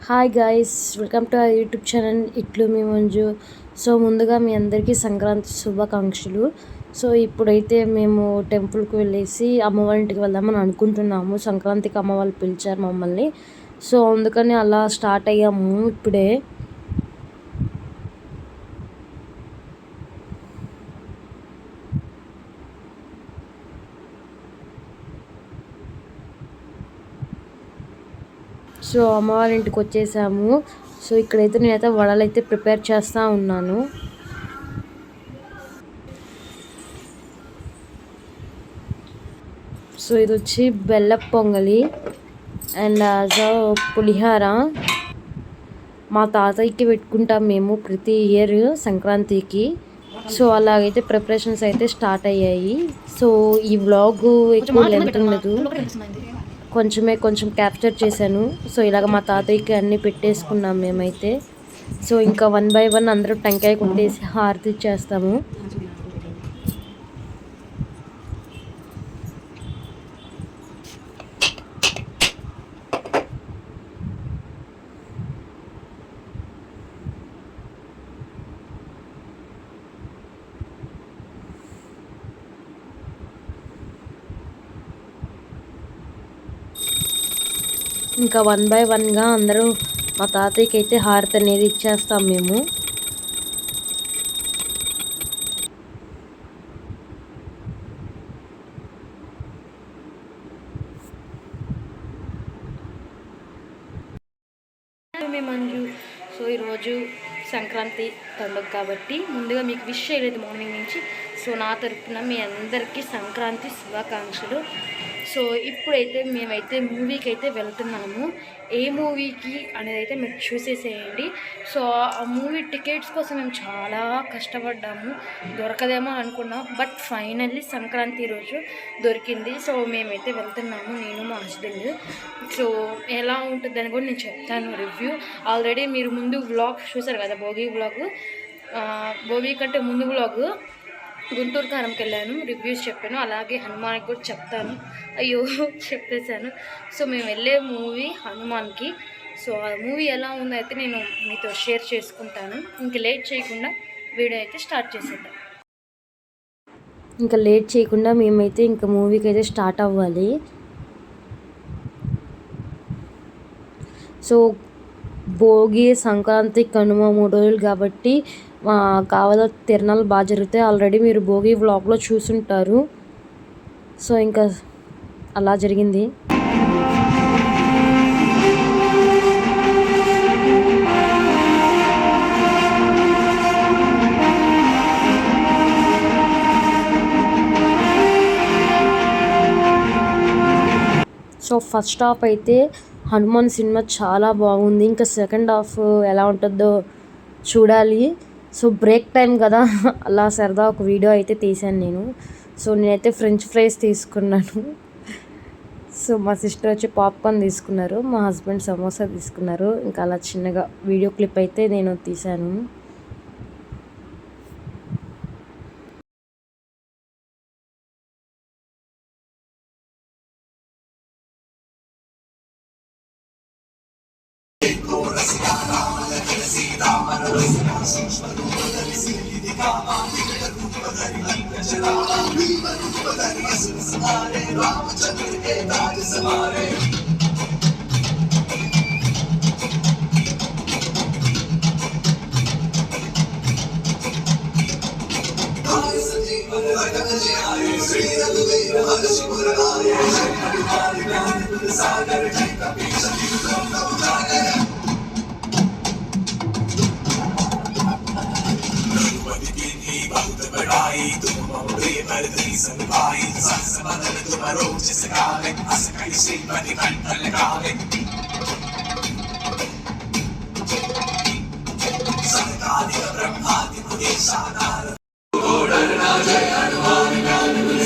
Hi guys, welcome to our YouTube channel ఇట్లు మీ Manju. So ముందుగా మీ అందరికీ సంక్రాంతి శుభాకాంక్షలు. సో ఇప్పుడైతే మేము టెంపుల్కి వెళ్ళేసి అమ్మ వాళ్ళ ఇంటికి వెళ్దామని అనుకుంటున్నాము. సంక్రాంతికి అమ్మ వాళ్ళు పిలిచారు మమ్మల్ని. సో అందుకని అలా స్టార్ట్ అయ్యాము ఇప్పుడే. సో అమ్మ వాళ్ళ ఇంటికి వచ్చేసాము. సో ఇక్కడైతే నేనైతే వడలు అయితే ప్రిపేర్ చేస్తూ ఉన్నాను. సో ఇది వచ్చి బెల్ల పొంగలి అండ్ పులిహార. మా తాతయ్యకి పెట్టుకుంటాం మేము ప్రతి ఇయర్ సంక్రాంతికి. సో అలాగైతే ప్రిపరేషన్స్ అయితే స్టార్ట్ అయ్యాయి. సో ఈ వ్లాగ్ ఎక్కువ లెంత్ ఉండదు, కొంచెం క్యాప్చర్ చేశాను. సో ఇలాగ మా తాతయ్యకి అన్నీ పెట్టేసుకున్నాం మేమైతే. సో ఇంకా 1 by 1 అందరూ టెంకాయ కొట్టేసి హారతి ఇచ్చేస్తాము. ఇంకా 1 by 1గా అందరూ మా తాతయ్యకి అయితే హారతి అనేది ఇచ్చేస్తాం మేము. మంజు. సో ఈరోజు సంక్రాంతి పండుగ కాబట్టి ముందుగా మీకు విష్ చేయలేదు మార్నింగ్ నుంచి. సో నా తరపున మీ అందరికీ సంక్రాంతి శుభాకాంక్షలు. సో ఇప్పుడైతే మేమైతే మూవీకి అయితే వెళ్తున్నాము. ఏ మూవీకి అనేది అయితే మీరు చూసేసేయండి. సో ఆ మూవీ టికెట్స్ కోసం మేము చాలా కష్టపడ్డాము, దొరకదేమో అనుకున్నాం. బట్ ఫైనల్లీ సంక్రాంతి రోజు దొరికింది. సో మేమైతే వెళ్తున్నాము, నేను మా హస్బెండ్. సో ఎలా ఉంటుందని కూడా నేను చెప్తాను రివ్యూ. ఆల్రెడీ మీరు ముందు వ్లాగ్ చూసారు కదా, భోగి వ్లాగ్. భోగి కంటే ముందు వ్లాగ్ గుంటూరు కారంకి వెళ్ళాను, రివ్యూస్ చెప్పాను. అలాగే హనుమాన్కి కూడా చెప్తాను. అయ్యో చెప్పేశాను. సో మేము వెళ్ళే మూవీ హనుమాన్కి. సో ఆ మూవీ ఎలా ఉందో అయితే నేను మీతో షేర్ చేసుకుంటాను. ఇంకా లేట్ చేయకుండా వీడియో అయితే స్టార్ట్ చేసేద్దాం. ఇంకా లేట్ చేయకుండా మేమైతే ఇంకా మూవీకి అయితే స్టార్ట్ అవ్వాలి. సో భోగి, సంక్రాంతి, కనుమ 3 రోజులు కాబట్టి కావాల తిరణాలు బాగా జరుగుతాయి. ఆల్రెడీ మీరు భోగి వ్లాగ్లో చూసుంటారు. సో ఇంకా అలా జరిగింది. సో ఫస్ట్ హాఫ్ అయితే హనుమాన్ సినిమా చాలా బాగుంది. ఇంకా సెకండ్ హాఫ్ ఎలా ఉంటుందో చూడాలి. సో బ్రేక్ టైం కదా, అలా సరదా ఒక వీడియో అయితే తీశాను నేను. సో నేనైతే ఫ్రెంచ్ ఫ్రైస్ తీసుకున్నాను. సో మా సిస్టర్ వచ్చి పాప్కార్న్ తీసుకున్నారు, మా హస్బెండ్ సమోసా తీసుకున్నారు. ఇంకా అలా చిన్నగా వీడియో క్లిప్ అయితే నేను తీశాను.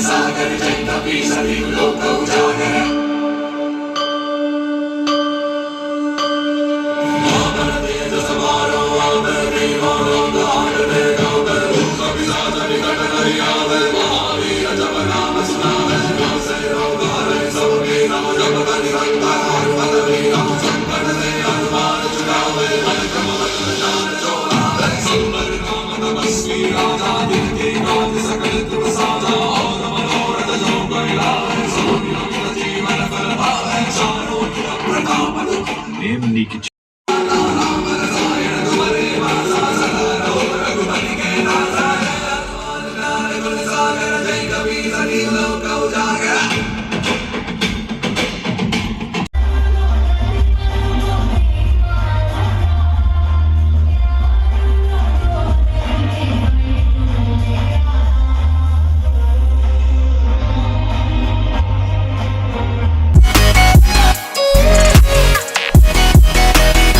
सागर जय कपी सभी लोक उजागर